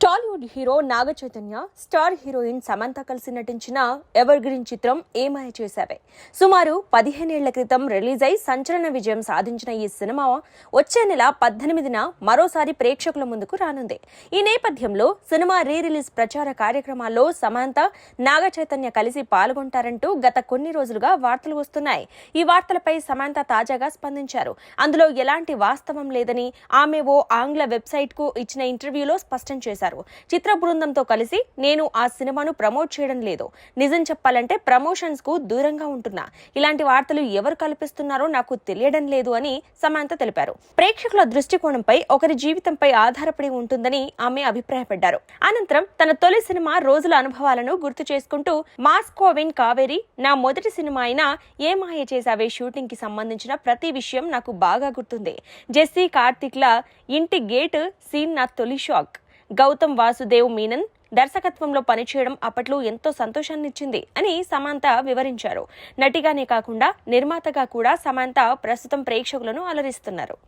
Tollywood hero Naga Chaitanya star heroine Samantha కలిసి నటించిన ever green చిత్రం ఏమాయ చేశావే సుమారు 15 ఏళ్ల క్రితం రిలీజ్ అయి సంచలన విజయం సాధించిన ఈ సినిమా వచ్చే నెల 18న మరోసారి ప్రేక్షకుల ముందుకు రానుంది. ఈ నేపథ్యంలో సినిమా రీ రిలీజ్ ప్రచార కార్యక్రమాల్లో సమంత నాగ చైతన్య కలిసి పాల్గొంటారంటూ గత కొన్ని రోజులుగా వార్తలు వస్తున్నాయి. ఈ వార్తలపై సమంత తాజాగా స్పందించారు. అందులో ఎలాంటి వాస్తవం లేదని ఆమె ఓ ఆంగ్ల వెబ్సైట్ కు ఇచ్చిన ఇంటర్వ్యూలో స్పష్టం చేశారు. చిత్ర బృందంతో కలిసి నేను ఆ సినిమాను ప్రమోట్ చేయడం లేదు. నిజం చెప్పాలంటే ప్రమోషన్స్ కు దూరంగా ఉంటున్నా. ఇలాంటి వార్తలు ఎవరు కల్పిస్తున్నారో నాకు తెలియడం లేదు అని సమంత తెలిపారు. ప్రేక్షకుల దృష్టికోణంపై ఒకరి జీవితంపై ఆధారపడి ఉంటుందని ఆమె అభిప్రాయపడ్డారు. అనంతరం తన తొలి సినిమా రోజుల అనుభవాలను గుర్తు చేసుకుంటూ మాస్కోవిన్ కావేరి నా మొదటి సినిమా అయిన ఏ మాయ చేసావే షూటింగ్ కి సంబంధించిన ప్రతి విషయం నాకు బాగా గుర్తుంది. జెస్సీ కార్తిక్ ల ఇంటి గేట్ సీన్ నా తొలి షాక్. గౌతమ్ వాసుదేవ్ మీనన్ దర్శకత్వంలో పనిచేయడం అప్పట్లో ఎంతో సంతోషాన్నిచ్చింది అని సమంత వివరించారు. నటిగానే కాకుండా నిర్మాతగా కూడా సమంత ప్రస్తుతం ప్రేక్షకులను అలరిస్తున్నారు.